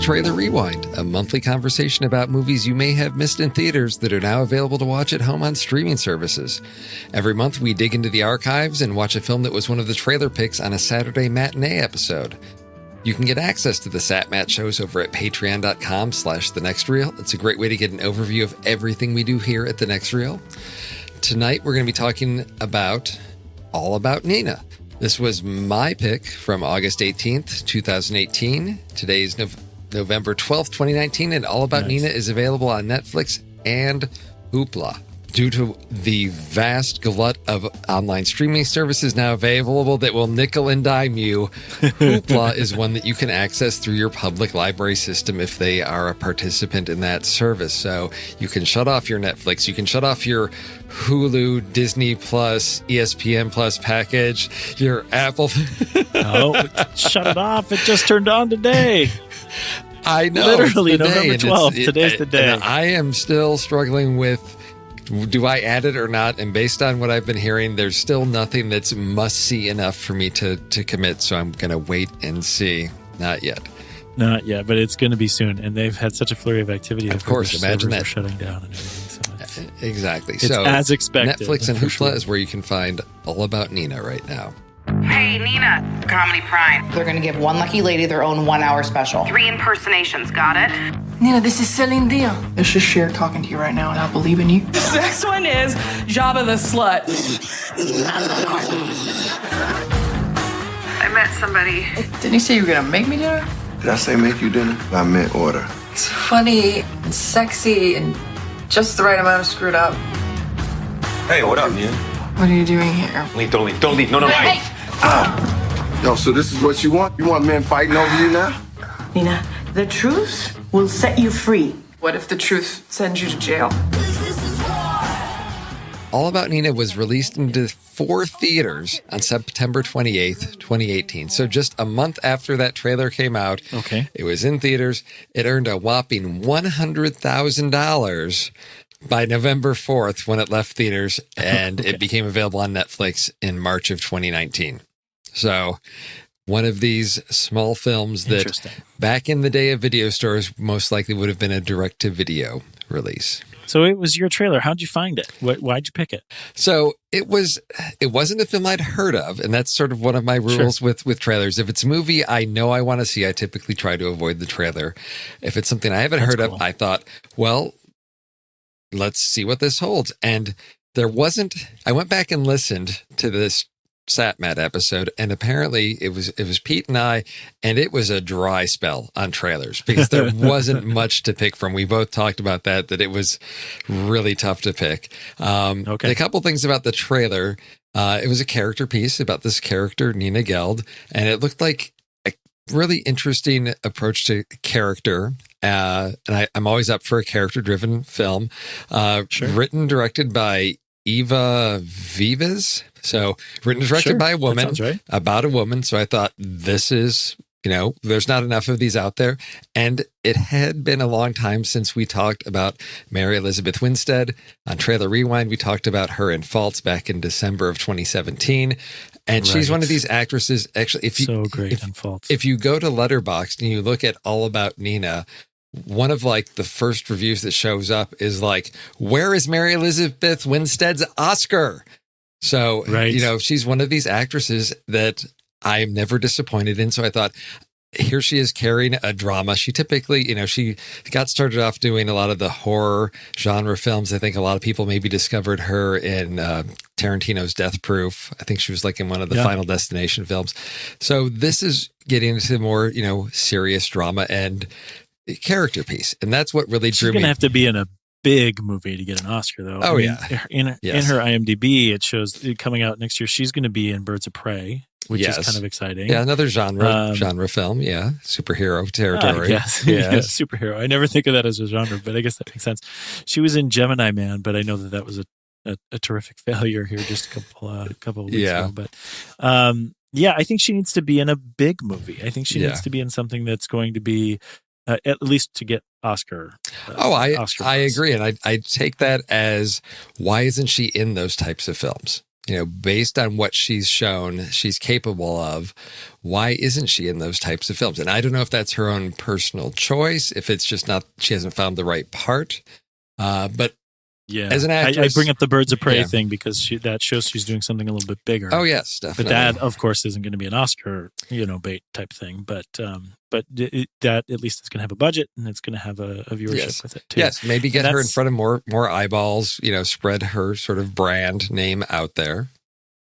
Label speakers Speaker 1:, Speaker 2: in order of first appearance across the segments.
Speaker 1: Trailer Rewind, a monthly conversation about movies you may have missed in theaters that are now available to watch at home on streaming services. Every month, we dig into the archives and watch a film that was one of the trailer picks on a Saturday matinee episode. You can get access to the SatMat shows over at patreon.com/thenextreel. It's a great way to get an overview of everything we do here at The Next Reel. Tonight, we're going to be talking about All About Nina. This was my pick from August 18th, 2018. Today's November 12th, 2019, and All About Nina is available on Netflix and Hoopla. Due to the vast glut of online streaming services now available that will nickel and dime you, Hoopla is one that you can access through your public library system if they are a participant in that service. So you can shut off your Netflix, you can shut off your Hulu, Disney Plus, ESPN Plus package, your Apple.
Speaker 2: Oh, shut it off. It just turned on today.
Speaker 1: I know.
Speaker 2: Literally, November 12th. Today's the day.
Speaker 1: I am still struggling with, do I add it or not? And based on what I've been hearing, there's still nothing that's must-see enough for me to commit. So I'm going to wait and see. Not yet.
Speaker 2: Not yet, but it's going to be soon. And they've had such a flurry of activity.
Speaker 1: Of course, imagine that.
Speaker 2: Shutting down and everything. So
Speaker 1: exactly.
Speaker 2: It's so as expected.
Speaker 1: Netflix and Hoopla is where you can find All About Nina right now.
Speaker 3: Hey, Nina, Comedy Prime.
Speaker 4: They're going to give one lucky lady their own 1 hour special.
Speaker 3: 3 impersonations, got it?
Speaker 5: Nina, this is Celine Dion. It's just Cher talking to you right now, and I believe in you.
Speaker 6: This next one is Jabba the Slut.
Speaker 3: I met somebody.
Speaker 5: Didn't you say you were going to make me dinner?
Speaker 7: Did I say make you dinner? I meant order.
Speaker 5: It's funny and sexy and just the right amount of screwed up.
Speaker 7: Hey, what up, man?
Speaker 5: What are you doing here?
Speaker 8: Don't leave. No.
Speaker 5: Hey!
Speaker 7: Yo, so this is what you want? You want men fighting over you now?
Speaker 9: Nina, the truth will set you free.
Speaker 5: What if the truth sends you to jail?
Speaker 1: All About Nina was released into 4 theaters on September 28th, 2018. So just a month after that trailer came out, It was in theaters. It earned a whopping $100,000 by November 4th when it left theaters, and it became available on Netflix in March of 2019. So one of these small films that back in the day of video stores most likely would have been a direct-to-video release.
Speaker 2: So it was your trailer. How'd you find it? Why'd you pick it?
Speaker 1: So it wasn't a film I'd heard of, and that's sort of one of my rules with trailers. If it's a movie I know I want to see, I typically try to avoid the trailer. If it's something I haven't heard of, I thought, well, let's see what this holds. And I went back and listened to this SatMat episode, and apparently it was Pete and I, and it was a dry spell on trailers because there wasn't much to pick from. We both talked about that it was really tough to pick. A couple things about the trailer. It was a character piece about this character, Nina Geld, and it looked like a really interesting approach to character. And I'm always up for a character-driven film. Written, directed by Eva Vives. So written and directed by a woman, about a woman. So I thought, this is, there's not enough of these out there. And it had been a long time since we talked about Mary Elizabeth Winstead. On Trailer Rewind, we talked about her in Faults back in December of 2017. And she's one of these actresses, actually, if you go to Letterboxd and you look at All About Nina, one of the first reviews that shows up is where is Mary Elizabeth Winstead's Oscar? So, she's one of these actresses that I'm never disappointed in. So I thought, here she is carrying a drama. She typically, she got started off doing a lot of the horror genre films. I think a lot of people maybe discovered her in Tarantino's Death Proof. I think she was in one of the Final Destination films. So this is getting into more, serious drama and character piece. And that's what really drew me.
Speaker 2: She's going to have to be in a big movie to get an Oscar, though.
Speaker 1: Oh,
Speaker 2: in her IMDb, it shows coming out next year, she's going to be in Birds of Prey, which is kind of exciting.
Speaker 1: Yeah, another genre film. Yeah, superhero territory.
Speaker 2: Yes, superhero. I never think of that as a genre, but I guess that makes sense. She was in Gemini Man, but I know that was a terrific failure here just a couple of weeks ago. But I think she needs to be in a big movie. I think she needs to be in something that's going to be at least to get Oscar.
Speaker 1: I agree. And I take that as, why isn't she in those types of films? based on what she's shown, she's capable of. Why isn't she in those types of films? And I don't know if that's her own personal choice, if it's just not, she hasn't found the right part. But
Speaker 2: yeah,
Speaker 1: as an actress,
Speaker 2: I bring up the Birds of Prey thing because that shows she's doing something a little bit bigger.
Speaker 1: Oh yes, definitely.
Speaker 2: But that, of course, isn't going to be an Oscar, bait type thing. But that at least it's going to have a budget and it's going to have a viewership with it too.
Speaker 1: Yes, maybe get her in front of more eyeballs. Spread her sort of brand name out there.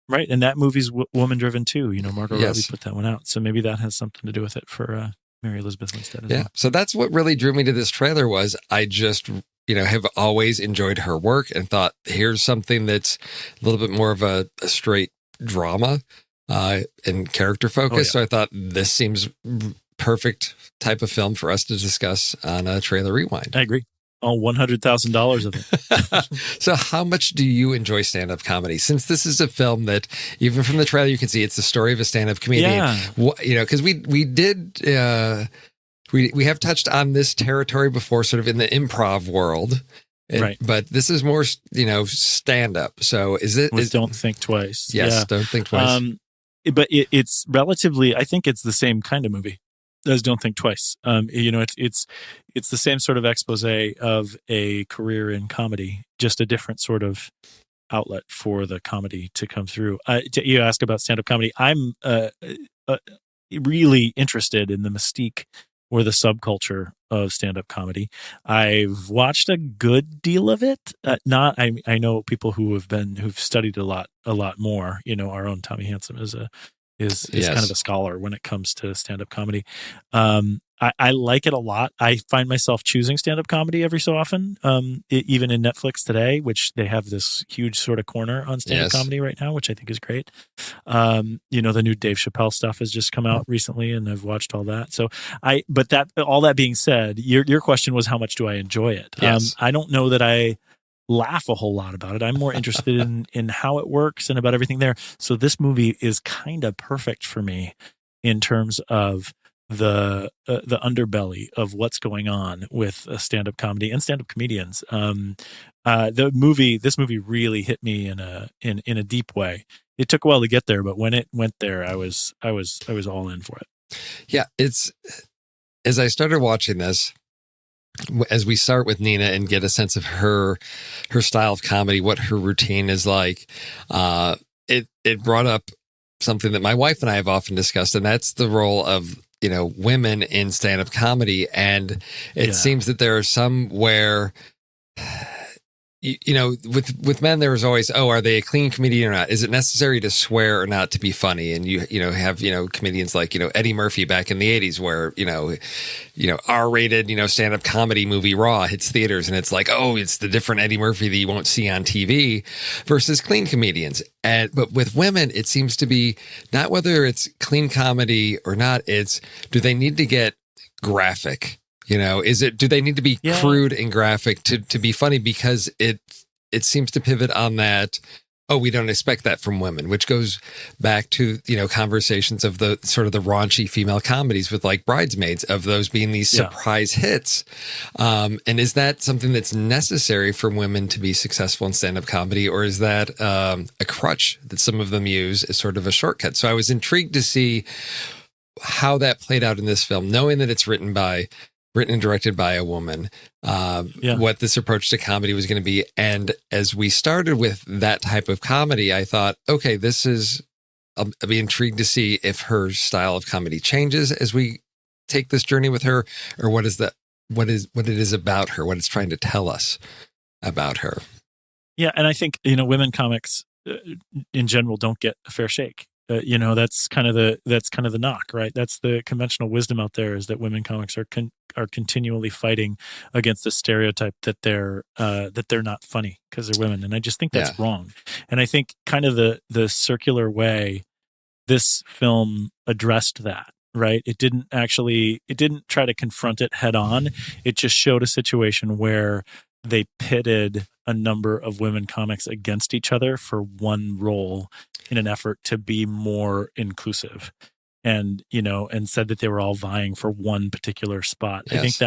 Speaker 2: Right, and that movie's woman driven too. Margot Robbie put that one out, so maybe that has something to do with it for Mary Elizabeth Winstead as well.
Speaker 1: So that's what really drew me to this trailer. Was I just have always enjoyed her work and thought, here's something that's a little bit more of a straight drama and character focus. So I thought this seems perfect type of film for us to discuss on a Trailer Rewind.
Speaker 2: I agree. All $100,000 of it.
Speaker 1: So how much do you enjoy stand-up comedy? Since this is a film that, even from the trailer, you can see it's the story of a stand-up comedian.
Speaker 2: Yeah.
Speaker 1: Because we did... We have touched on this territory before, sort of in the improv world,
Speaker 2: right?
Speaker 1: But this is more, stand up. So is it?
Speaker 2: Don't Think Twice.
Speaker 1: Yes, Don't Think Twice.
Speaker 2: But it's relatively. I think it's the same kind of movie as Don't Think Twice. It's the same sort of expose of a career in comedy, just a different sort of outlet for the comedy to come through. You ask about stand up comedy. I'm really interested in the mystique or the subculture of stand-up comedy. I've watched a good deal of it. I know people who've studied a lot more. Our own Tommy Handsome is kind of a scholar when it comes to stand-up comedy. I like it a lot. I find myself choosing stand-up comedy every so often, even in Netflix today, which they have this huge sort of corner on stand-up comedy right now, which I think is great. The new Dave Chappelle stuff has just come out recently, and I've watched all that. So all that being said, your question was how much do I enjoy it?
Speaker 1: Yes.
Speaker 2: I don't know that I laugh a whole lot about it. I'm more interested in how it works and about everything there. So this movie is kind of perfect for me in terms of the underbelly of what's going on with stand-up comedy and stand-up comedians. This movie really hit me in a deep way. It took a while to get there, but when it went there, I was all in for it.
Speaker 1: Yeah, it's as I started watching this, as we start with Nina and get a sense of her style of comedy, what her routine is like, it brought up something that my wife and I have often discussed, and that's the role of women in stand-up comedy. And it seems that there are some where, with men, there was always, are they a clean comedian or not? Is it necessary to swear or not to be funny? And you have, comedians like, Eddie Murphy back in the 80s where, R-rated, stand-up comedy movie Raw hits theaters and it's like, it's the different Eddie Murphy that you won't see on TV versus clean comedians. But with women, it seems to be not whether it's clean comedy or not, it's do they need to get graphic? Do they need to be crude and graphic to be funny? Because it seems to pivot on that. We don't expect that from women, which goes back to, conversations of the sort of the raunchy female comedies with like Bridesmaids, of those being these surprise hits. And is that something that's necessary for women to be successful in stand-up comedy? Or is that a crutch that some of them use as sort of a shortcut? So I was intrigued to see how that played out in this film, knowing that it's written and directed by a woman, what this approach to comedy was going to be. And as we started with that type of comedy, I thought, okay, I'll be intrigued to see if her style of comedy changes as we take this journey with her, or what it is about her, what it's trying to tell us about her.
Speaker 2: Yeah. And I think, women comics in general don't get a fair shake. That's kind of the knock, right? That's the conventional wisdom out there, is that women comics are continually fighting against the stereotype that they're not funny because they're women, and I just think that's wrong. And I think kind of the circular way this film addressed that, right? It didn't try to confront it head on. It just showed a situation where they pitted a number of women comics against each other for one role in an effort to be more inclusive, and said that they were all vying for one particular spot. Yes. I think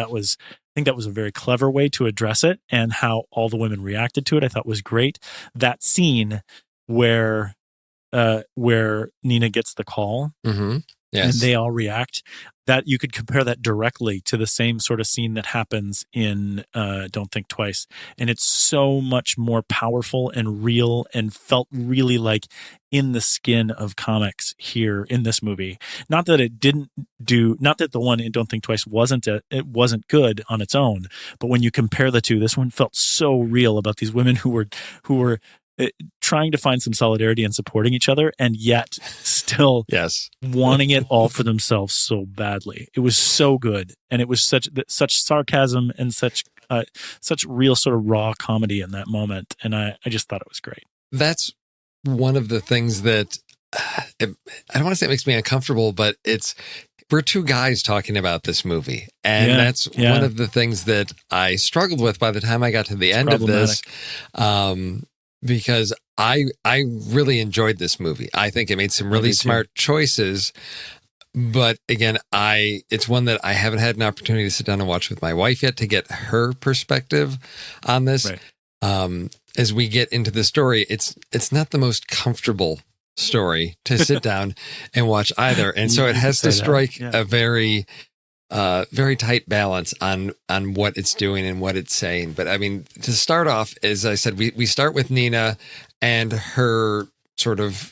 Speaker 2: that was a very clever way to address it, and how all the women reacted to it, I thought was great. That scene where Nina gets the call.
Speaker 1: Mm-hmm. Yes.
Speaker 2: And they all react. That you could compare that directly to the same sort of scene that happens in Don't Think Twice. And it's so much more powerful and real and felt really like in the skin of comics here in this movie. Not that the one in Don't Think Twice wasn't good on its own, but when you compare the two, this one felt so real about these women who were trying to find some solidarity and supporting each other, and yet still wanting it all for themselves so badly. It was so good, and it was such sarcasm and such real sort of raw comedy in that moment, and I just thought it was great.
Speaker 1: That's one of the things that I don't want to say it makes me uncomfortable, but we're two guys talking about this movie. And that's one of the things that I struggled with by the time I got to the end of this. Because I really enjoyed this movie. I think it made some really smart choices. But again, it's one that I haven't had an opportunity to sit down and watch with my wife yet to get her perspective on this. Right. As we get into the story, it's not the most comfortable story to sit down and watch either. And so it has to strike a very tight balance on what it's doing and what it's saying. But I mean, to start off, as I said, we start with Nina and her sort of,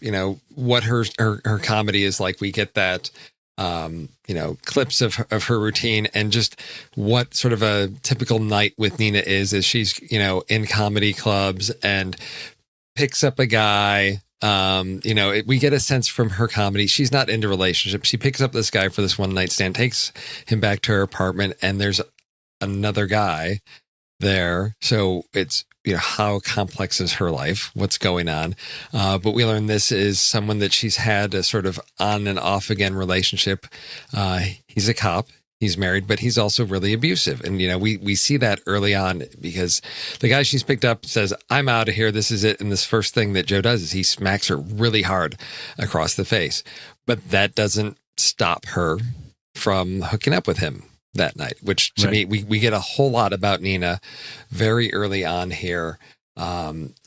Speaker 1: what her comedy is like. We get that, clips of her routine and just what sort of a typical night with Nina is as she's, in comedy clubs and picks up a guy. We get a sense from her comedy. She's not into relationships. She picks up this guy for this one night stand, takes him back to her apartment, and there's another guy there. So it's, how complex is her life? What's going on? But we learn this is someone that she's had a sort of on and off again relationship. He's a cop. He's married, but he's also really abusive. And, we see that early on because the guy she's picked up says, I'm out of here. This is it. And this first thing that Joe does is he smacks her really hard across the face. But that doesn't stop her from hooking up with him that night, which to me, we get a whole lot about Nina very early on here,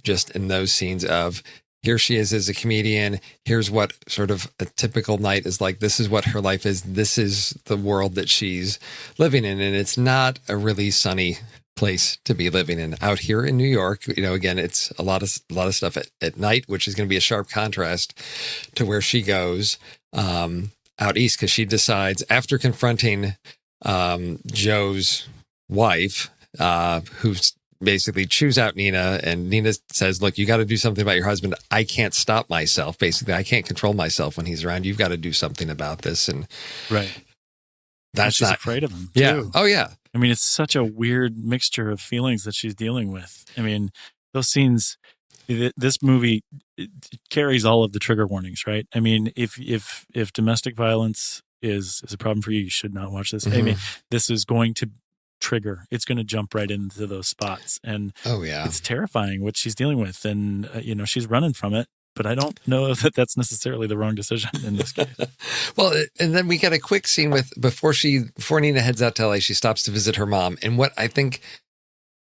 Speaker 1: just in those scenes of, here she is as a comedian. Here's what sort of a typical night is like. This is what her life is. This is the world that she's living in. And it's not a really sunny place to be living in out here in New York. Again, it's a lot of stuff at night, which is going to be a sharp contrast to where she goes out east, because she decides after confronting Joe's wife, who's basically chews out Nina, and Nina says, look, you got to do something about your husband. I can't stop myself. Basically, I can't control myself when he's around. You've got to do something about this. And
Speaker 2: she's afraid of him.
Speaker 1: Yeah.
Speaker 2: Too.
Speaker 1: Oh yeah.
Speaker 2: I mean, it's such a weird mixture of feelings that she's dealing with. I mean, those scenes, this movie carries all of the trigger warnings, right? I mean, if domestic violence is a problem for you, you should not watch this. Mm-hmm. I mean, this is going to trigger. It's going to jump right into those spots, and it's terrifying what she's dealing with, and she's running from it. But I don't know that that's necessarily the wrong decision in this case.
Speaker 1: Well, and then we get a quick scene before Nina heads out to LA. She stops to visit her mom, and what I think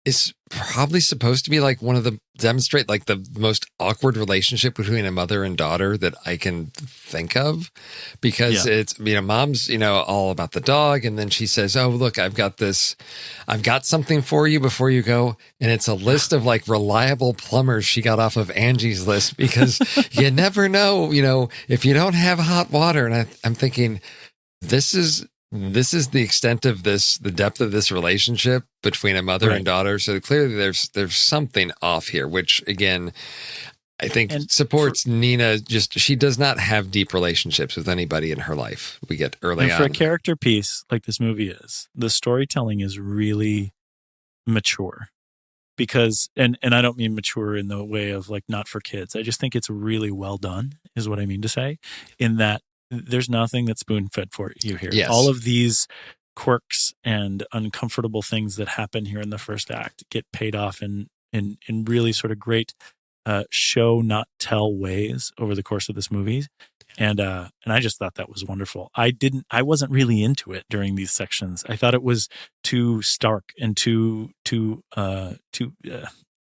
Speaker 1: is probably supposed to be like demonstrate like the most awkward relationship between a mother and daughter that I can think of, because it's, mom's, all about the dog. And then she says, oh, look, I've got something for you before you go. And it's a list of like reliable plumbers she got off of Angie's list, because you never know, if you don't have hot water. And I'm thinking, this is the extent of the depth of this relationship between a mother and daughter. So clearly there's something off here, which again, I think supports Nina. She does not have deep relationships with anybody in her life. We get early on.
Speaker 2: For a character piece like this movie is, the storytelling is really mature, because, and I don't mean mature in the way of like not for kids. I just think it's really well done is what I mean to say, in that there's nothing that's spoon-fed for you here.
Speaker 1: Yes.
Speaker 2: All of these quirks and uncomfortable things that happen here in the first act get paid off in really sort of great show, not tell ways over the course of this movie. And I just thought that was wonderful. I wasn't really into it during these sections. I thought it was too stark and too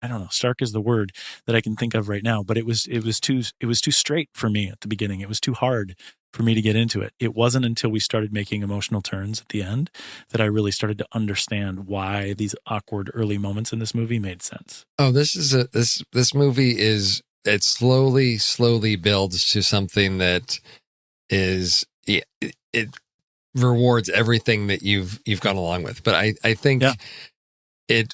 Speaker 2: I don't know, stark is the word that I can think of right now, but it was too straight for me at the beginning. It was too hard for me to get into it. It wasn't until we started making emotional turns at the end that I really started to understand why these awkward early moments in this movie made sense.
Speaker 1: Oh, this movie is, it slowly builds to something that is, it rewards everything that you've gone along with. But I think it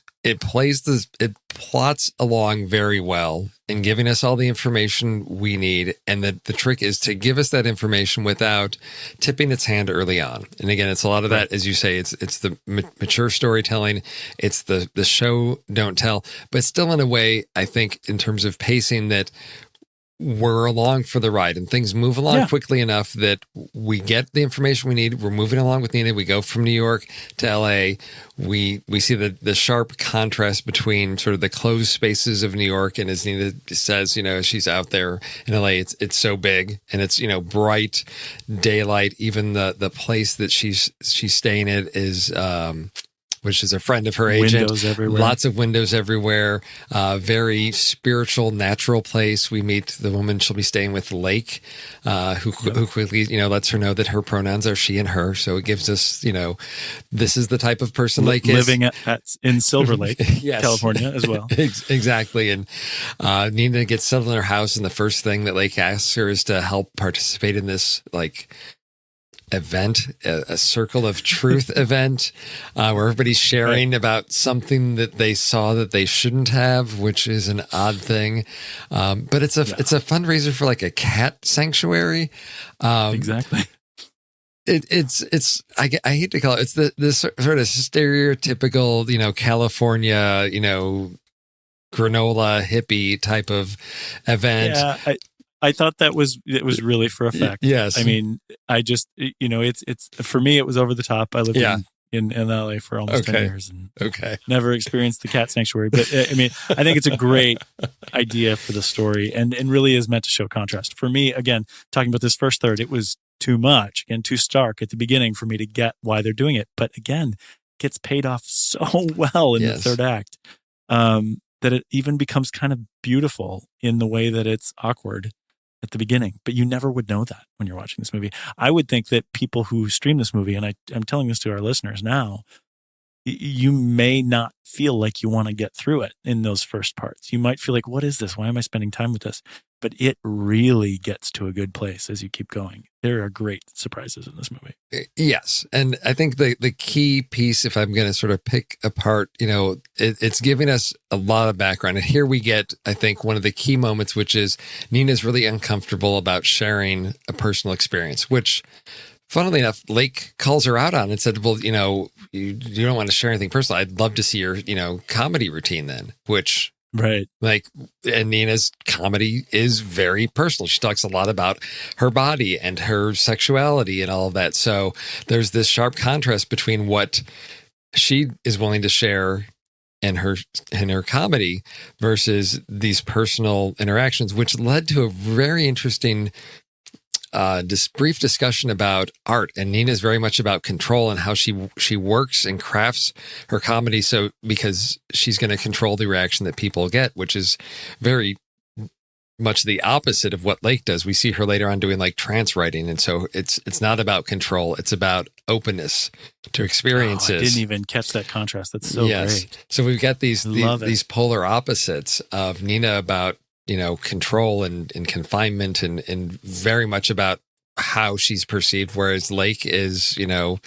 Speaker 1: plots along very well in giving us all the information we need. And the trick is to give us that information without tipping its hand early on. And again, it's a lot of that, as you say, it's the mature storytelling. It's the show don't tell, but still in a way, I think in terms of pacing, that we're along for the ride and things move along quickly enough that we get the information we need. We're moving along with Nina. We go from New York to LA. We see the sharp contrast between sort of the closed spaces of New York. And as Nina says, she's out there in LA, it's so big and it's, bright daylight. Even the place that she's staying at is, which is a friend of her agent.
Speaker 2: Windows everywhere.
Speaker 1: Lots of windows everywhere. Very spiritual, natural place. We meet the woman she'll be staying with, Lake, who quickly, lets her know that her pronouns are she and her. So it gives us, this is the type of person Lake is.
Speaker 2: Living in Silver Lake, California as well.
Speaker 1: Exactly. And Nina gets settled in her house, and the first thing that Lake asks her is to help participate in this, event, a circle of truth event, where everybody's sharing about something that they saw that they shouldn't have, which is an odd thing. But it's a fundraiser for a cat sanctuary.
Speaker 2: Exactly.
Speaker 1: I hate to call it, it's this sort of stereotypical, California, granola hippie type of event.
Speaker 2: Yeah. I thought it was really for effect.
Speaker 1: Yes.
Speaker 2: I mean, I just, it's for me, it was over the top. I lived in LA for almost 10 years and never experienced the cat sanctuary. But I mean, I think it's a great idea for the story and really is meant to show contrast. For me, again, talking about this first third, it was too much and too stark at the beginning for me to get why they're doing it. But again, it gets paid off so well in the third act that it even becomes kind of beautiful in the way that it's awkward at the beginning, but you never would know that when you're watching this movie. I would think that people who stream this movie, and I'm telling this to our listeners now, you may not feel like you want to get through it in those first parts. You might feel like, what is this? Why am I spending time with this? But it really gets to a good place as you keep going. There are great surprises in this movie.
Speaker 1: Yes. And I think the key piece, if I'm going to sort of pick apart, it's giving us a lot of background. And here we get, I think, one of the key moments, which is Nina's really uncomfortable about sharing a personal experience, which, funnily enough, Lake calls her out on and said, well, you don't want to share anything personal. I'd love to see your, comedy routine then, which...
Speaker 2: Right.
Speaker 1: And Nina's comedy is very personal. She talks a lot about her body and her sexuality and all of that. So there's this sharp contrast between what she is willing to share in her comedy versus these personal interactions, which led to a very interesting this brief discussion about art. And Nina's very much about control and how she works and crafts her comedy. So because she's going to control the reaction that people get, which is very much the opposite of what Lake does. We see her later on doing trance writing. And so it's not about control. It's about openness to experiences.
Speaker 2: I didn't even catch that contrast. That's so great.
Speaker 1: So we've got these polar opposites of Nina about, control and confinement and very much about how she's perceived, whereas Lake is, the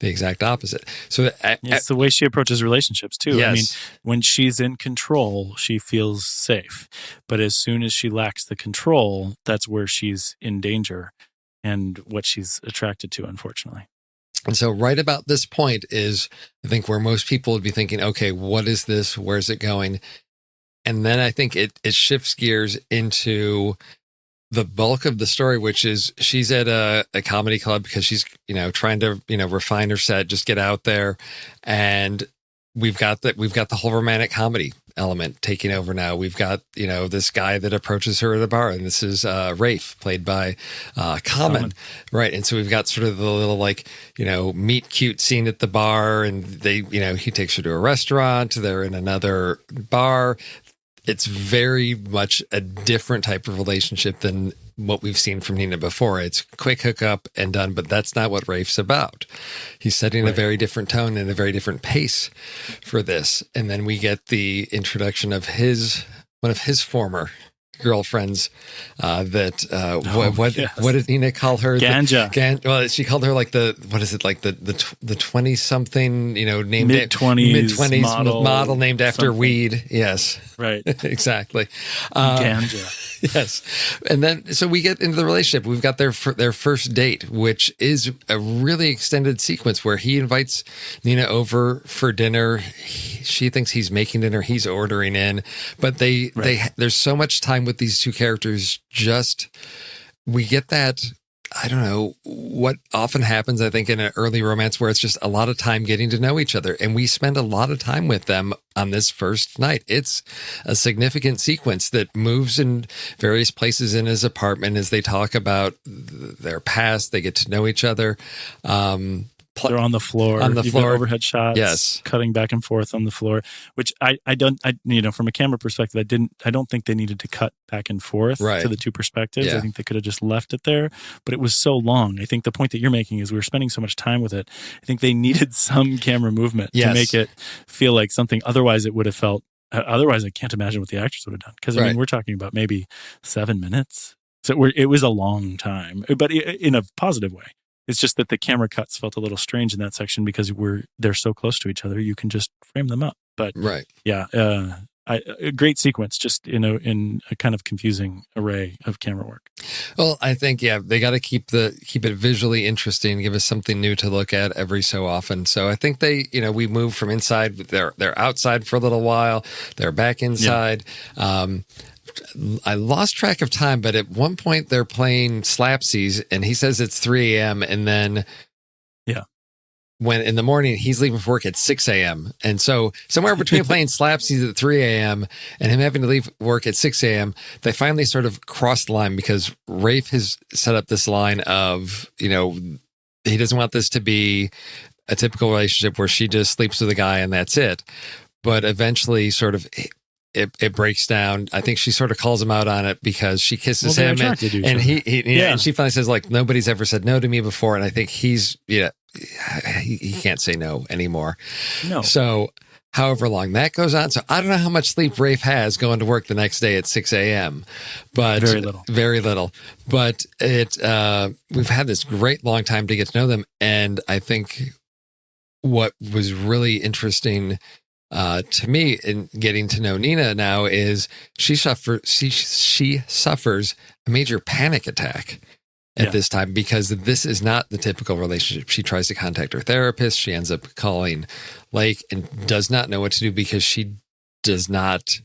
Speaker 1: exact opposite. So
Speaker 2: it's the way she approaches relationships too.
Speaker 1: Yes.
Speaker 2: I mean, when she's in control, she feels safe. But as soon as she lacks the control, that's where she's in danger and what she's attracted to, unfortunately.
Speaker 1: And so right about this point is, I think, where most people would be thinking, okay, what is this? Where's it going? And then I think it shifts gears into the bulk of the story, which is she's at a comedy club because she's, trying to, refine her set, just get out there. And we've got the whole romantic comedy element taking over now. We've got, this guy that approaches her at a bar, and this is Rafe, played by Common. Right. And so we've got sort of the little meet cute scene at the bar, and they, he takes her to a restaurant. They're in another bar. it's very much a different type of relationship than what we've seen from Nina before. It's quick hookup and done, but that's not what Rafe's about. He's setting a very different tone and a very different pace for this. And then we get the introduction of one of his former girlfriends what did Nina call her?
Speaker 2: Ganja.
Speaker 1: Well, she called her like the 20 something, named
Speaker 2: mid-20s
Speaker 1: model named after
Speaker 2: something.
Speaker 1: Weed. Yes.
Speaker 2: Right.
Speaker 1: Exactly.
Speaker 2: Ganja.
Speaker 1: Yes. And then, so we get into the relationship. We've got their first date, which is a really extended sequence where he invites Nina over for dinner. She thinks he's making dinner. He's ordering in, but there's so much time with these two characters. We get that, I don't know, what often happens, I think, in an early romance where it's just a lot of time getting to know each other. And we spend a lot of time with them on this first night. It's a significant sequence that moves in various places in his apartment as they talk about their past. They get to know each other.
Speaker 2: They're on the floor. You've got overhead shots.
Speaker 1: Yes.
Speaker 2: Cutting back and forth on the floor, which I from a camera perspective, I don't think they needed to cut back and forth to the two perspectives.
Speaker 1: Yeah.
Speaker 2: I think they could have just left it there, but it was so long. I think the point that you're making is we were spending so much time with it. I think they needed some camera movement to make it feel like something. Otherwise it would have felt, otherwise I can't imagine what the actors would have done. Cause I mean, we're talking about maybe 7 minutes. So it was a long time, but in a positive way. It's just that the camera cuts felt a little strange in that section because they're so close to each other. You can just frame them up. But a great sequence, just in a kind of confusing array of camera work.
Speaker 1: Well, I think they got to keep it visually interesting, give us something new to look at every so often. So I think we move from inside. They're outside for a little while. They're back inside. Yeah. I lost track of time, but at one point they're playing slapsies and he says it's 3 a.m. And then when in the morning he's leaving for work at 6 a.m. And so somewhere between playing slapsies at 3 a.m. and him having to leave work at 6 a.m., they finally sort of crossed the line because Rafe has set up this line of, he doesn't want this to be a typical relationship where she just sleeps with a guy and that's it. But eventually sort of it breaks down. I think she sort of calls him out on it because she kisses him and she finally says, like, nobody's ever said no to me before. And I think he can't say no anymore. No. So however long that goes on. So I don't know how much sleep Rafe has going to work the next day at 6 a.m. But very little. But we've had this great long time to get to know them. And I think what was really interesting to me in getting to know Nina now is she suffers a major panic attack at this time because this is not the typical relationship. She tries to contact her therapist. She ends up calling Lake and does not know what to do because she doesn't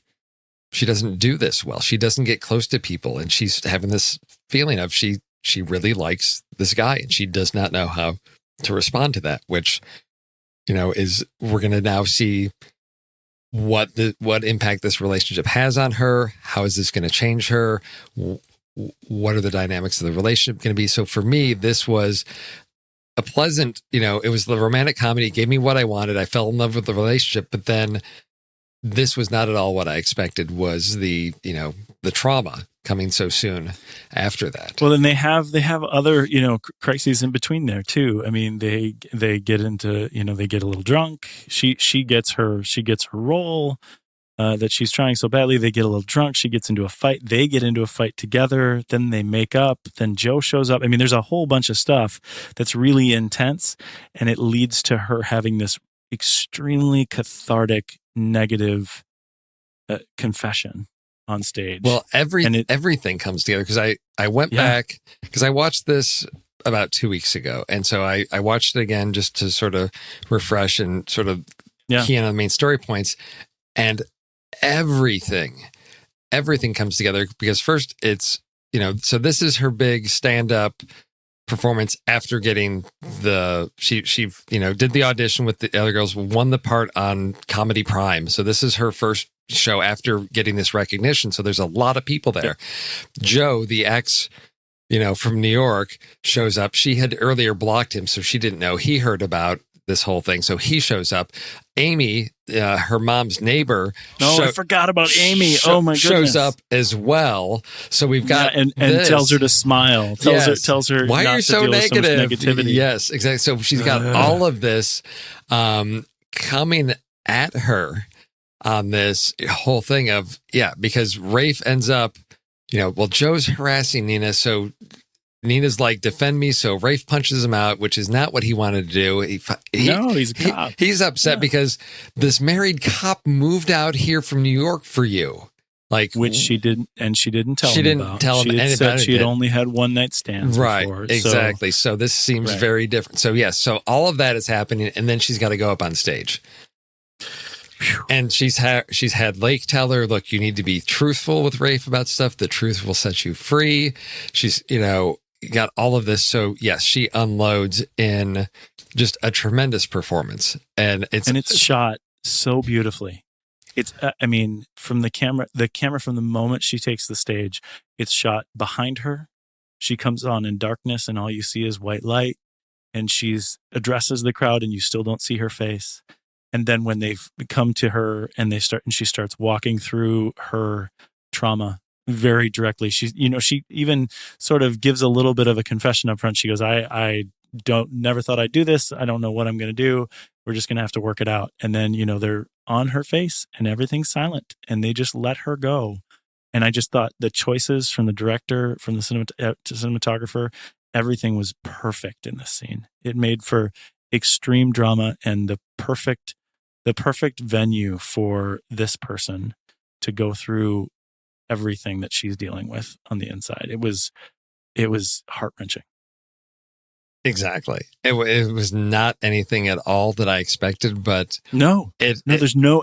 Speaker 1: do this well. She doesn't get close to people and she's having this feeling of she really likes this guy and she does not know how to respond to that, which, is we're going to now see what impact this relationship has on her. How is this going to change her? What are the dynamics of the relationship going to be? So for me, this was a pleasant, it was the romantic comedy. It gave me what I wanted. I fell in love with the relationship, but then this was not at all what I expected was the trauma coming so soon after that.
Speaker 2: Well, then they have other, crises in between there too. I mean, they get into, they get a little drunk. She gets her role that she's trying so badly. They get a little drunk. She gets into a fight. They get into a fight together. Then they make up. Then Joe shows up. I mean, there's a whole bunch of stuff that's really intense, and it leads to her having this extremely cathartic, negative confession on stage.
Speaker 1: Well, everything comes together because I went back because I watched this about 2 weeks ago. And so I watched it again just to sort of refresh and sort of key in on the main story points. And everything comes together because first it's, so this is her big stand-up performance after getting she did the audition with the other girls, won the part on Comedy Prime. So this is her first show after getting this recognition. So there's a lot of people there. Joe, the ex, from New York, shows up. She had earlier blocked him, so she didn't know. He heard about this whole thing. So he shows up. Amy, her mom's neighbor.
Speaker 2: I forgot about Amy. Oh my goodness.
Speaker 1: Shows up as well. So we've got
Speaker 2: and tells her to smile. Tells her
Speaker 1: why
Speaker 2: not
Speaker 1: are you
Speaker 2: to
Speaker 1: so
Speaker 2: deal
Speaker 1: negative?
Speaker 2: With so much negativity.
Speaker 1: Yes, exactly. So she's got all of this coming at her on this whole thing of because Rafe ends up, Joe's harassing Nina, so Nina's like, defend me. So Rafe punches him out, which is not what he wanted to do.
Speaker 2: He's a cop.
Speaker 1: He's upset because this married cop moved out here from New York for you. Like,
Speaker 2: which she didn't tell him. She didn't
Speaker 1: tell him.
Speaker 2: She said she had only had one night stands before.
Speaker 1: Exactly. So this seems very different. So so all of that is happening, and then she's got to go up on stage. And she's had Lake tell her, look, you need to be truthful with Rafe about stuff. The truth will set you free. She's, got all of this. So yes, she unloads in just a tremendous performance. And it's
Speaker 2: shot so beautifully. It's, from the camera from the moment she takes the stage, it's shot behind her. She comes on in darkness and all you see is white light, and she's addresses the crowd and you still don't see her face. And then when they've come to her and she starts walking through her trauma very directly. She even sort of gives a little bit of a confession up front. She goes, I never thought I'd do this. I don't know what I'm going to do. We're just going to have to work it out. And then, they're on her face and everything's silent and they just let her go. And I just thought the choices from the director, from the cinematographer, everything was perfect in this scene. It made for extreme drama and the perfect venue for this person to go through everything that she's dealing with on the inside. It was heart-wrenching.
Speaker 1: Exactly. It was not anything at all that I expected, but
Speaker 2: there's no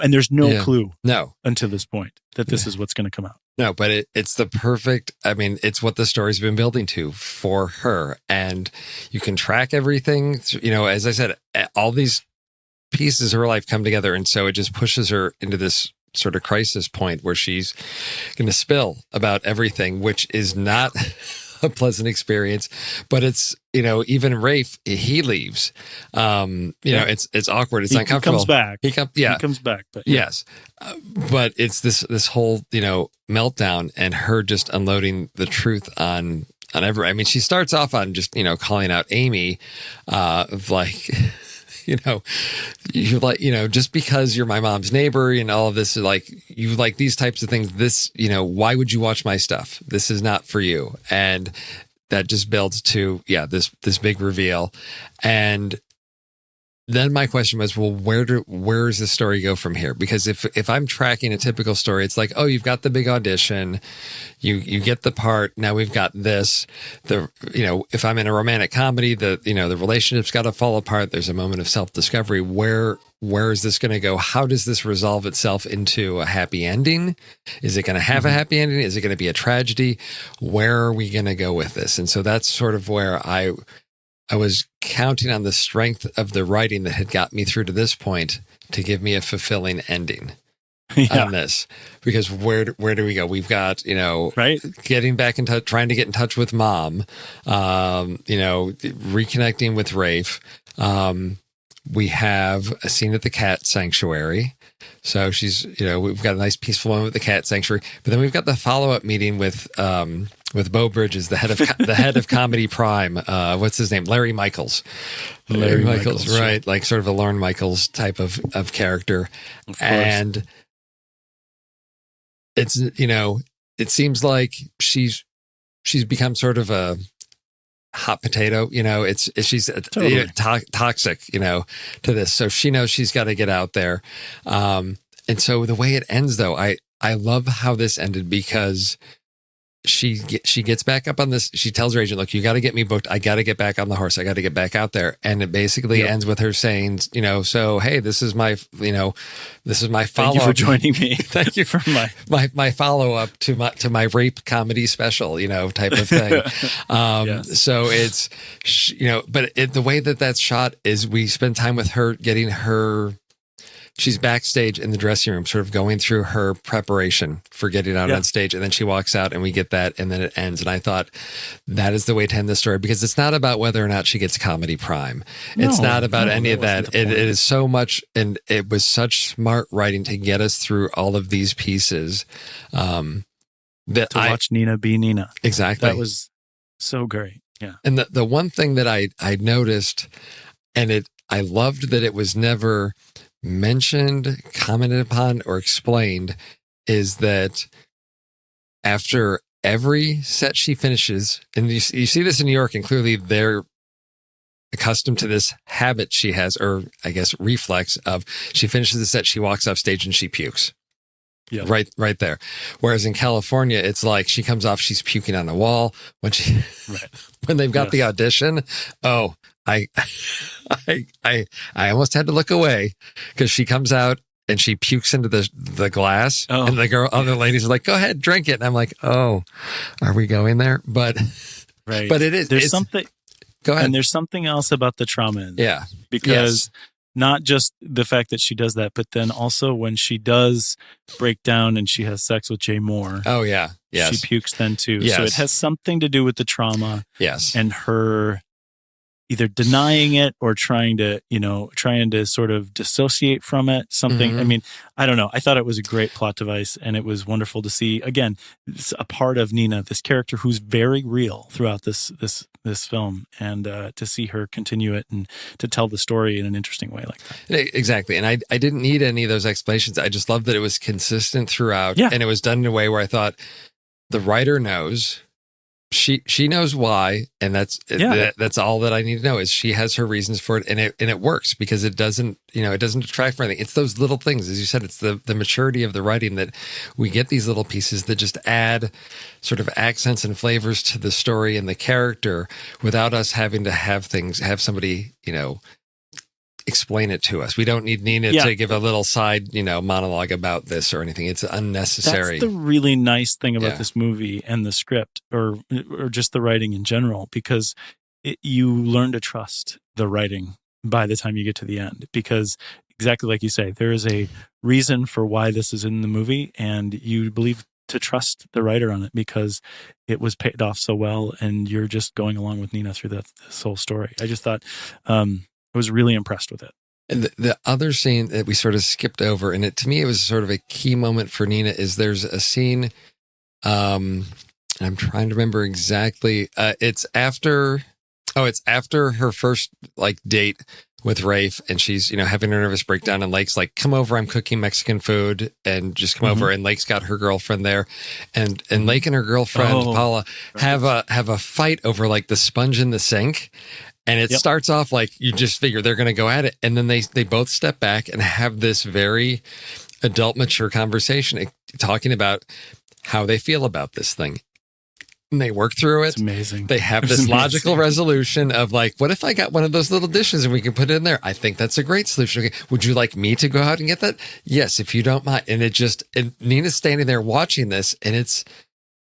Speaker 2: clue
Speaker 1: no
Speaker 2: until this point that this is what's going to come out.
Speaker 1: No, but it's the perfect, it's what the story's been building to for her. And you can track everything, as I said, all these pieces of her life come together. And so it just pushes her into this sort of crisis point where she's going to spill about everything, which is not a pleasant experience. But it's, even Rafe, he leaves. It's awkward. It's uncomfortable.
Speaker 2: He comes back. But
Speaker 1: yes. But it's this whole, meltdown and her just unloading the truth on every. She starts off on just, calling out Amy, of like, you're like, just because you're my mom's neighbor and all of this is like, you like these types of things. This, why would you watch my stuff? This is not for you. And that just builds to, this big reveal. And then my question was, well, where does the story go from here? Because if I'm tracking a typical story, it's like, oh, you've got the big audition, you get the part. Now we've got this. If I'm in a romantic comedy, the relationship's got to fall apart. There's a moment of self-discovery. Where is this going to go? How does this resolve itself into a happy ending? Is it going to have a happy ending? Is it going to be a tragedy? Where are we going to go with this? And so that's sort of where I was counting on the strength of the writing that had got me through to this point to give me a fulfilling ending on this. Because where do we go? We've got, getting back in touch, trying to get in touch with mom, reconnecting with Rafe. We have a scene at the cat sanctuary. So she's, we've got a nice peaceful moment with the cat sanctuary, but then we've got the follow-up meeting with Beau Bridges, the head of Comedy Prime. What's his name? Larry Michaels. Larry Michaels, right? Sure. Like sort of a Lorne Michaels type of character. And it's, it seems like she's become sort of a hot potato, she's
Speaker 2: totally
Speaker 1: toxic, to this. So she knows she's got to get out there. And so the way it ends, though, I love how this ended because she gets back up on this. She tells her agent, look, you got to get me booked. I got to get back on the horse. I got to get back out there. And it basically ends with her saying, so, hey, this is my follow-up.
Speaker 2: Thank you for joining me.
Speaker 1: Thank you for my follow-up to my rape comedy special, type of thing.
Speaker 2: Yes.
Speaker 1: So it's, but the way that's shot is we spend time with her getting her she's backstage in the dressing room, sort of going through her preparation for getting out on stage. And then she walks out and we get that and then it ends. And I thought that is the way to end the story, because it's not about whether or not she gets comedy prime. It's not about any of that. It is so much, and it was such smart writing to get us through all of these pieces. That
Speaker 2: to watch Nina be Nina.
Speaker 1: Exactly.
Speaker 2: That was so great. Yeah.
Speaker 1: And the one thing that I noticed, and I loved that it was never mentioned, commented upon, or explained, is that after every set she finishes, and you see this in New York, and clearly they're accustomed to this habit she has, or I guess reflex of, she finishes the set, she walks off stage and she pukes. Yeah. Right there. Whereas in California, it's like she comes off, she's puking on the wall when when they've got the audition. Oh, I almost had to look away because she comes out and she pukes into the glass, and the other ladies are like, "Go ahead, drink it." And I'm like, "Oh, are we going there?" But but there's
Speaker 2: something.
Speaker 1: Go ahead.
Speaker 2: And there's something else about the trauma in there.
Speaker 1: Yeah,
Speaker 2: because. Not just the fact that she does that, but then also when she does break down and she has sex with Jay Moore.
Speaker 1: Oh, yeah. Yes.
Speaker 2: She pukes then too.
Speaker 1: Yes.
Speaker 2: So it has something to do with the trauma.
Speaker 1: Yes.
Speaker 2: And her either denying it or trying to sort of dissociate from it. Something. Mm-hmm. I mean, I don't know. I thought it was a great plot device, and it was wonderful to see, again, a part of Nina, this character who's very real throughout this film, and to see her continue it and to tell the story in an interesting way like that.
Speaker 1: Exactly. And I didn't need any of those explanations. I just loved that it was consistent throughout, and it was done in a way where I thought the writer knows. She knows why, and that's all that I need to know, is she has her reasons for it, and it works because it doesn't detract from anything. It's those little things, as you said, it's the maturity of the writing that we get these little pieces that just add sort of accents and flavors to the story and the character without us having to have somebody, explain it to us. We don't need Nina to give a little side, monologue about this or anything. It's unnecessary.
Speaker 2: That's the really nice thing about this movie and the script, or just the writing in general, because you learn to trust the writing by the time you get to the end, because exactly like you say, there is a reason for why this is in the movie, and you believe to trust the writer on it because it was paid off so well, and you're just going along with Nina through this whole story. I just thought, I was really impressed with it.
Speaker 1: And the other scene that we sort of skipped over, and to me, it was sort of a key moment for Nina, is there's a scene, I'm trying to remember exactly. It's after her first date with Rafe, and she's, having a nervous breakdown, and Lake's like, "Come over, I'm cooking Mexican food, and just come over." And Lake's got her girlfriend there, and Lake and her girlfriend, Paula, have a fight over the sponge in the sink. And it starts off like you just figure they're going to go at it. And then they both step back and have this very adult, mature conversation talking about how they feel about this thing. And they work through it.
Speaker 2: It's amazing.
Speaker 1: They have this logical resolution of what if I got one of those little dishes and we can put it in there? I think that's a great solution. Okay. Would you like me to go out and get that? Yes, if you don't mind. And Nina's standing there watching this, and it's,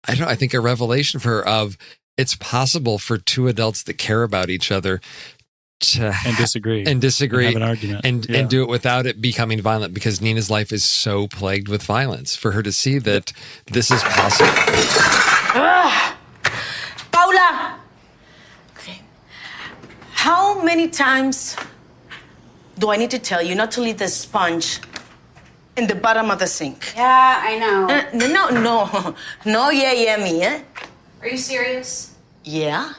Speaker 1: I think a revelation for her of, it's possible for two adults that care about each other to
Speaker 2: disagree
Speaker 1: and
Speaker 2: have an argument
Speaker 1: and do it without it becoming violent, because Nina's life is so plagued with violence. For her to see that this is possible.
Speaker 9: Paula! Okay. How many times do I need to tell you not to leave the sponge in the bottom of the sink?
Speaker 8: Yeah, I know.
Speaker 9: No, yeah, me, eh?
Speaker 8: Are you serious?
Speaker 9: Yeah.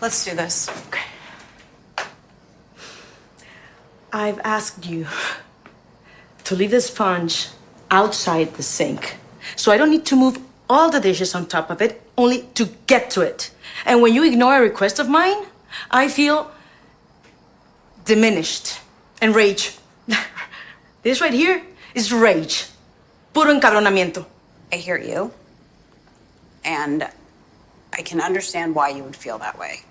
Speaker 8: Let's do this.
Speaker 9: Okay. I've asked you to leave the sponge outside the sink, so I don't need to move all the dishes on top of it, only to get to it. And when you ignore a request of mine, I feel diminished and rage. This right here is rage. Puro encabronamiento.
Speaker 8: I hear you. And I can understand why you would feel that way.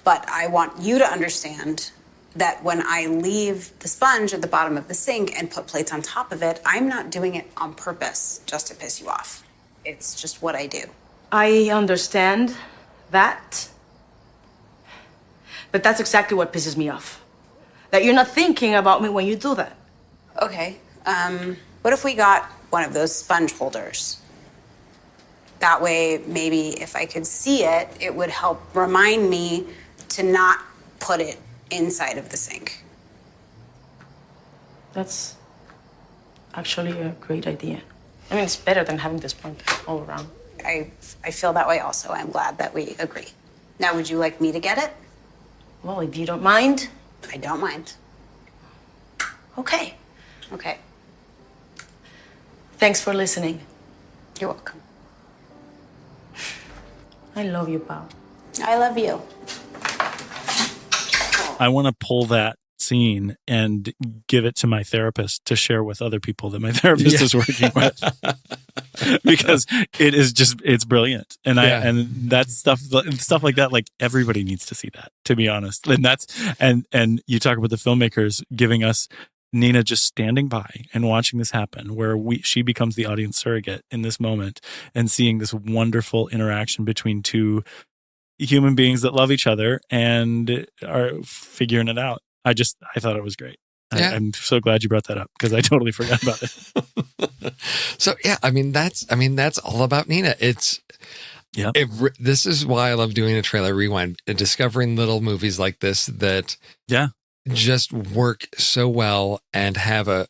Speaker 8: But I want you to understand that when I leave the sponge at the bottom of the sink and put plates on top of it, I'm not doing it on purpose just to piss you off. It's just what I do.
Speaker 9: I understand that. But that's exactly what pisses me off. That you're not thinking about me when you do that.
Speaker 8: Okay. What if we got one of those sponge holders? That way, maybe if I could see it, it would help remind me to not put it inside of the sink.
Speaker 9: That's actually a great idea. I mean, it's better than having the sponge all around.
Speaker 8: I feel that way also. I'm glad that we agree. Now, would you like me to get it?
Speaker 9: Well, if you don't mind.
Speaker 8: I don't mind.
Speaker 9: Okay.
Speaker 8: Okay.
Speaker 9: Thanks for listening.
Speaker 8: You're welcome.
Speaker 9: I love you, pal.
Speaker 8: I love you.
Speaker 2: I want to pull that scene and give it to my therapist to share with other people that my therapist is working with. Because it's brilliant. And and that's stuff like that, like everybody needs to see that, to be honest. And that's and you talk about the filmmakers giving us Nina just standing by and watching this happen, where she becomes the audience surrogate in this moment and seeing this wonderful interaction between two human beings that love each other and are figuring it out. I thought it was great. Yeah. I'm so glad you brought that up because I totally forgot about it.
Speaker 1: So yeah, I mean that's all about Nina. This is why I love doing a trailer rewind and discovering little movies like this that just work so well and have a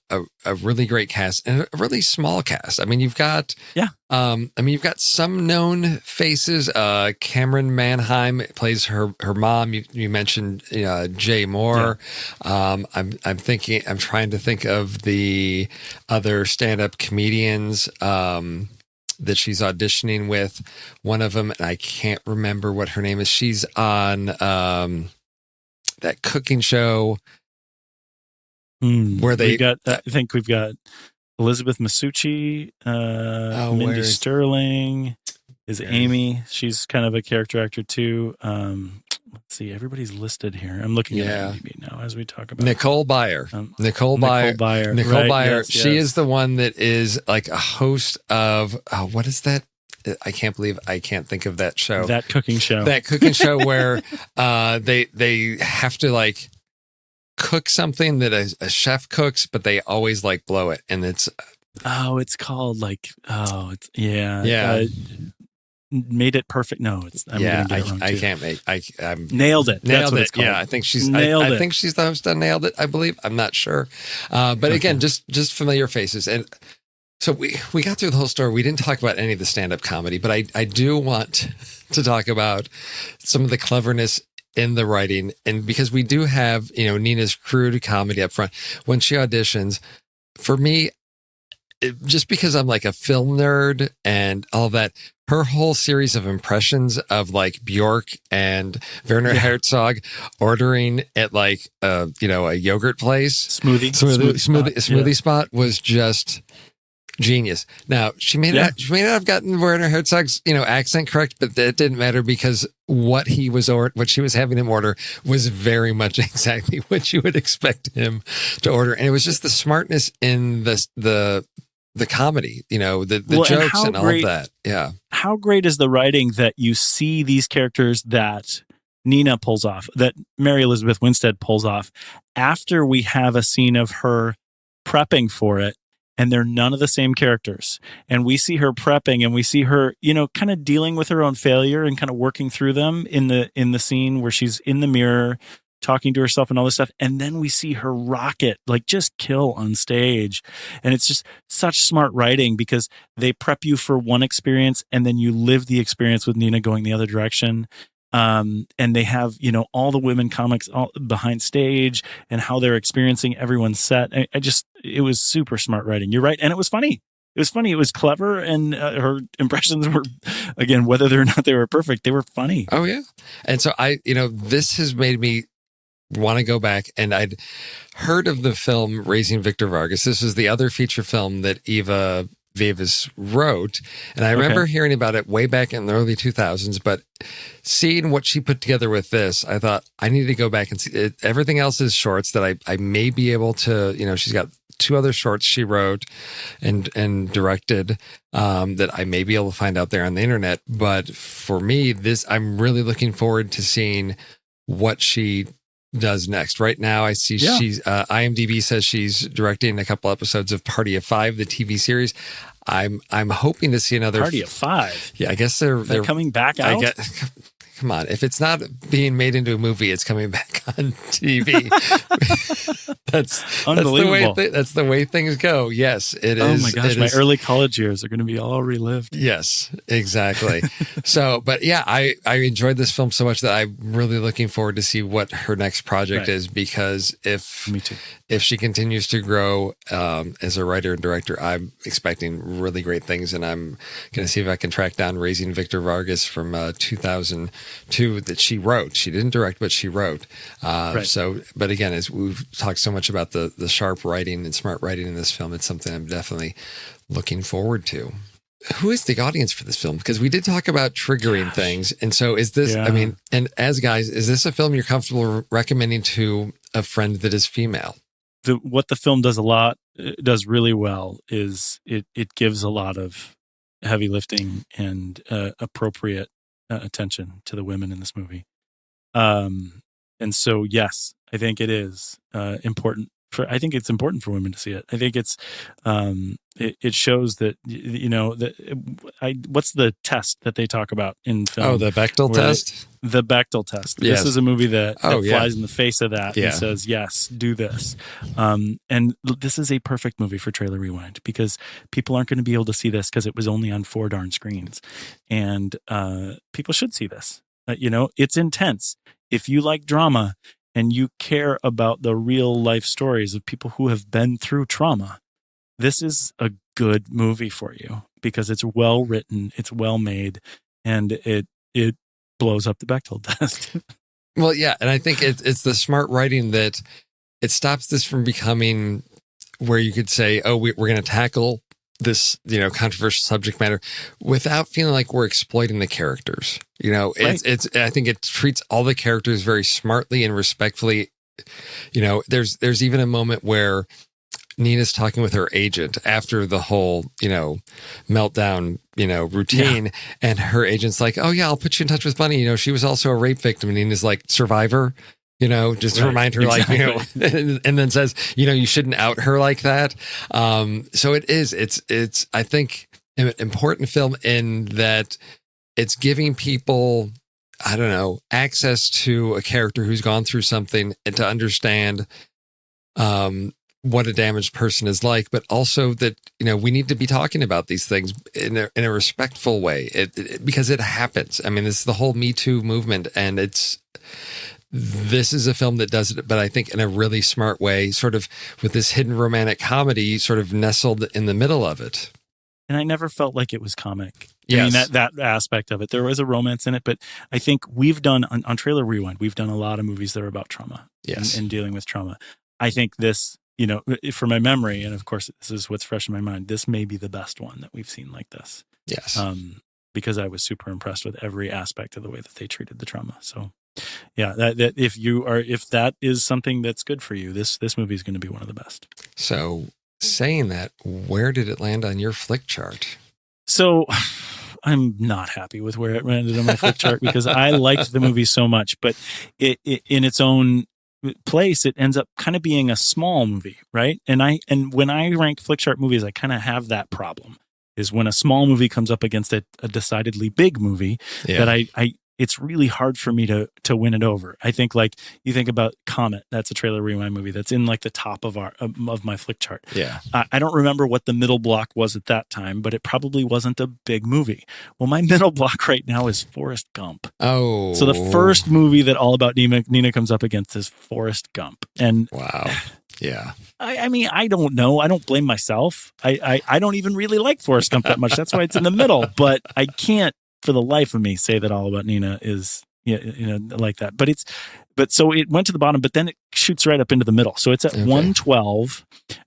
Speaker 1: really great cast and a really small cast. I mean, you've got you've got some known faces. Cameron Manheim plays her mom. You mentioned Jay Moore. Yeah. I'm trying to think of the other stand-up comedians that she's auditioning with. One of them, and I can't remember what her name is. She's on that cooking show where they
Speaker 2: I think we've got Elizabeth Masucci, Mindy Sterling is Amy. She's kind of a character actor too. Let's see, everybody's listed here. I'm looking at IMDb now as we talk about
Speaker 1: Nicole Byer. Nicole Byer.
Speaker 2: Yes,
Speaker 1: she is the one that is like a host of what is that? I can't believe I can't think of that show.
Speaker 2: That cooking show
Speaker 1: where they have to like cook something that a chef cooks, but they always like blow it, and it's
Speaker 2: called like Made It Perfect. No, it's I'm nailed it. That's what it's called.
Speaker 1: Yeah, I think she's I think she's the host on Nailed It. I believe. I'm not sure, but again, just familiar faces. And so we got through the whole story. We didn't talk about any of the stand-up comedy, but I do want to talk about some of the cleverness in the writing, and because we do have Nina's crude comedy up front when she auditions. For me, just because I'm like a film nerd and all that, her whole series of impressions of like Bjork and Werner Herzog ordering at like a yogurt place, smoothie spot was just genius. Now she may not have gotten Werner Herzog's accent correct, but that didn't matter because what she was having him order was very much exactly what you would expect him to order, and it was just the smartness in the comedy, the jokes and all of that. Yeah,
Speaker 2: how great is the writing that you see these characters that Nina pulls off, that Mary Elizabeth Winstead pulls off, after we have a scene of her prepping for it. And they're none of the same characters. And we see her prepping and we see her, kind of dealing with her own failure and kind of working through them in the scene where she's in the mirror talking to herself and all this stuff. And then we see her rocket, like just kill on stage. And it's just such smart writing because they prep you for one experience and then you live the experience with Nina going the other direction. And they have, all the women comics all behind stage and how they're experiencing everyone's set. It was super smart writing. You're right. And it was funny. It was clever. And her impressions were, again, whether or not they were perfect, they were funny.
Speaker 1: Oh, yeah. And so this has made me want to go back, and I'd heard of the film Raising Victor Vargas. This is the other feature film that Eva Vivas wrote, and I remember hearing about it way back in the early 2000s, but seeing what she put together with this, I thought I need to go back and see it. Everything else is shorts that I may be able to, she's got 2 other shorts she wrote and directed that I may be able to find out there on the internet. But for me, I'm really looking forward to seeing what she does next. Right now, I see she's IMDb says she's directing a couple episodes of Party of Five, the TV series. I'm hoping to see another
Speaker 2: Party of Five.
Speaker 1: Yeah, I guess they're
Speaker 2: coming back out.
Speaker 1: Come on, if it's not being made into a movie, it's coming back on TV. that's
Speaker 2: unbelievable.
Speaker 1: That's the way things go. Yes, it is.
Speaker 2: Oh my gosh, my early college years are going to be all relived.
Speaker 1: Yes, exactly. But yeah, I enjoyed this film so much that I'm really looking forward to see what her next project is, because
Speaker 2: Me too.
Speaker 1: if she continues to grow as a writer and director, I'm expecting really great things, and I'm going to see if I can track down Raising Victor Vargas from 2002 that she wrote. She didn't direct, but she wrote. So, but again, as we've talked so much about the sharp writing and smart writing in this film, it's something I'm definitely looking forward to. Who is the audience for this film? Because we did talk about triggering things. And so is this, I mean, and as guys, is this a film you're comfortable recommending to a friend that is female?
Speaker 2: What the film does really well is it gives a lot of heavy lifting and appropriate attention to the women in this movie. And so, yes, I think it is important. I think it's important for women to see it. I think it's it shows that, you know, what's the test that they talk about in film?
Speaker 1: Oh, the Bechdel test?
Speaker 2: The Bechdel test.
Speaker 1: Yes.
Speaker 2: This is a movie that flies in the face of that and says, yes, do this. And this is a perfect movie for Trailer Rewind, because people aren't going to be able to see this because it was only on 4 darn screens. And people should see this. You know, it's intense. If you like drama and you care about the real life stories of people who have been through trauma, this is a good movie for you, because it's well written, it's well made, and it blows up the Bechdel test.
Speaker 1: Well, yeah, and I think it's the smart writing that it stops this from becoming where you could say, oh, we're going to tackle this, you know, controversial subject matter without feeling like we're exploiting the characters. You know, it's I think it treats all the characters very smartly and respectfully. You know, there's even a moment where Nina's talking with her agent after the whole, you know, meltdown, you know, routine. And her agent's like, oh yeah, I'll put you in touch with Bunny. You know, she was also a rape victim. And Nina's like, survivor, you know, just to remind her, like, you know, and then says, you know, you shouldn't out her like that. So it's, I think, an important film in that it's giving people, I don't know, access to a character who's gone through something and to understand, what a damaged person is like, but also that, you know, we need to be talking about these things in a respectful way, because it happens. I mean, this is the whole Me Too movement, and this is a film that does it, but I think in a really smart way, sort of with this hidden romantic comedy sort of nestled in the middle of it.
Speaker 2: And I never felt like it was comic.
Speaker 1: Yes.
Speaker 2: I mean, that aspect of it. There was a romance in it, but I think we've done, on Trailer Rewind, we've done a lot of movies that are about trauma and dealing with trauma. I think this, you know, for my memory, and of course, this is what's fresh in my mind, this may be the best one that we've seen like this.
Speaker 1: Yes.
Speaker 2: Because I was super impressed with every aspect of the way that they treated the trauma. So, yeah, that if that is something that's good for you, this movie is going to be one of the best.
Speaker 1: So, saying that, where did it land on your flick chart?
Speaker 2: So, I'm not happy with where it landed on my flick chart, because I liked the movie so much, but it in its own place, it ends up kind of being a small movie, right? And when I rank flick chart movies, I kind of have that problem, is when a small movie comes up against a decidedly big movie, that I it's really hard for me to win it over. I think, like, you think about Comet, that's a Trailer Rewind movie that's in like the top of my flick chart.
Speaker 1: Yeah.
Speaker 2: I don't remember what the middle block was at that time, but it probably wasn't a big movie. Well, my middle block right now is Forrest Gump.
Speaker 1: Oh.
Speaker 2: So the first movie that All About Nina comes up against is Forrest Gump. And
Speaker 1: wow. Yeah.
Speaker 2: I mean, I don't know. I don't blame myself. I don't even really like Forrest Gump that much. That's why it's in the middle. But I can't, for the life of me, say that All About Nina is, like that. But so it went to the bottom, but then it shoots right up into the middle. So it's at 112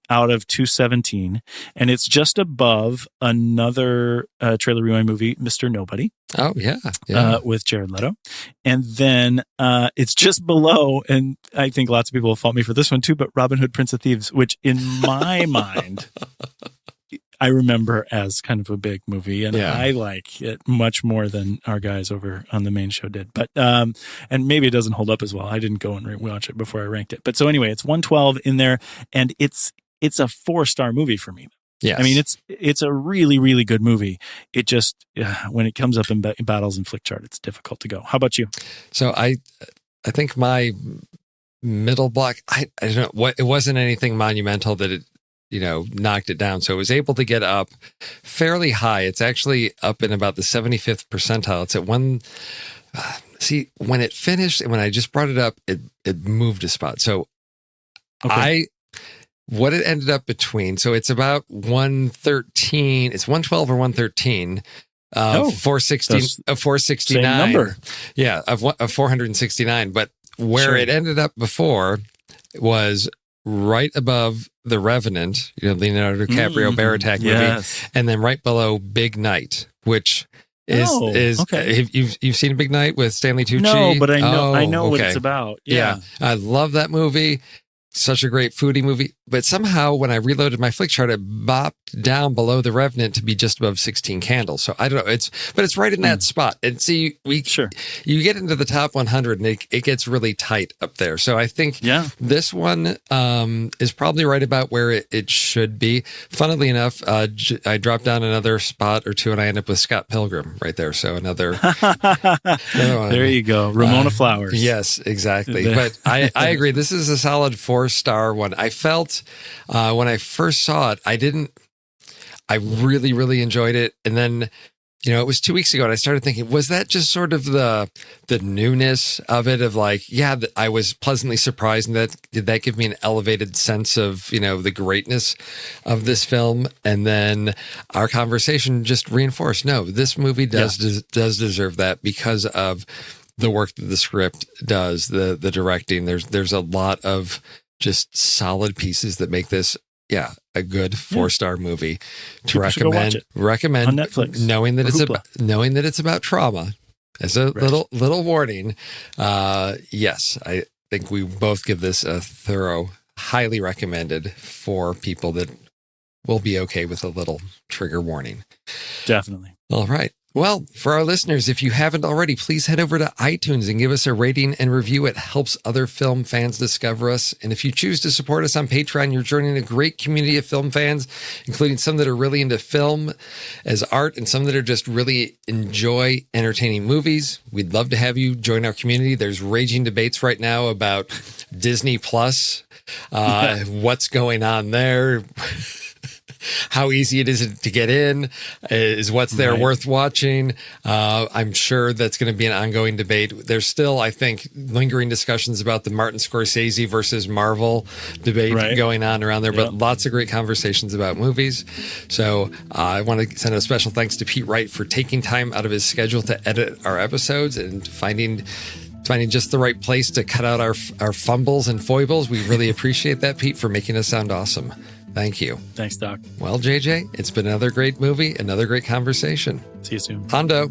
Speaker 2: out of 217, and it's just above another Trailer Rewind movie, Mr. Nobody.
Speaker 1: Oh, yeah.
Speaker 2: With Jared Leto. And then it's just below, and I think lots of people will fault me for this one too, but Robin Hood, Prince of Thieves, which in my mind, I remember as kind of a big movie, and I like it much more than our guys over on the main show did. But and maybe it doesn't hold up as well. I didn't go and watch it before I ranked it. But so anyway, it's 112 in there, and it's a 4-star movie for me.
Speaker 1: Yes.
Speaker 2: I mean, it's a really, really good movie. It just when it comes up in battles and flick chart, it's difficult to go. How about you?
Speaker 1: So I think my middle block, I don't know what, it wasn't anything monumental that it, knocked it down. So it was able to get up fairly high. It's actually up in about the 75th percentile. It's at one. See, when it finished and when I just brought it up, it moved a spot. So what it ended up between. So it's about 113. It's 112 or 113. 469
Speaker 2: number.
Speaker 1: Yeah, of 469. But where it ended up before was right above The Revenant, Leonardo DiCaprio bear attack movie, and then right below Big Night, which is okay. You've seen Big Night with Stanley Tucci?
Speaker 2: No, but I know what it's about. Yeah,
Speaker 1: I love that movie. Such a great foodie movie. But somehow when I reloaded my flick chart, it bopped down below The Revenant to be just above 16 Candles. So I don't know. But it's right in that spot. And see, you get into the top 100 and it gets really tight up there. So I think this one is probably right about where it should be. Funnily enough, I dropped down another spot or two and I end up with Scott Pilgrim right there. So another one.
Speaker 2: There you go. Ramona Flowers.
Speaker 1: Yes, exactly. But I agree. This is a solid 4-star one. I felt when I first saw it, I really, really enjoyed it. And then, it was 2 weeks ago and I started thinking, was that just sort of the newness of it, of like, I was pleasantly surprised, and did that give me an elevated sense of, the greatness of this film? And then our conversation just reinforced, no, this movie does deserve that because of the work that the script does, the directing. There's a lot of just solid pieces that make this a good 4-star movie to recommend
Speaker 2: on Netflix,
Speaker 1: knowing that it's about trauma. As a little warning, yes, I think we both give this a thorough, highly recommended for people that will be okay with a little trigger warning.
Speaker 2: Definitely.
Speaker 1: All right. Well, for our listeners, if you haven't already, please head over to iTunes and give us a rating and review. It helps other film fans discover us. And if you choose to support us on Patreon, you're joining a great community of film fans, including some that are really into film as art and some that are just really enjoy entertaining movies. We'd love to have you join our community. There's raging debates right now about Disney Plus, what's going on there. How easy it is to get in, is what's there worth watching. I'm sure that's going to be an ongoing debate. There's still, I think, lingering discussions about the Martin Scorsese versus Marvel debate going on around there, but lots of great conversations about movies. So I want to send a special thanks to Pete Wright for taking time out of his schedule to edit our episodes and finding just the right place to cut out our fumbles and foibles. We really appreciate that, Pete, for making us sound awesome. Thank you.
Speaker 2: Thanks, Doc.
Speaker 1: Well, JJ, it's been another great movie, another great conversation.
Speaker 2: See you soon.
Speaker 1: Hondo.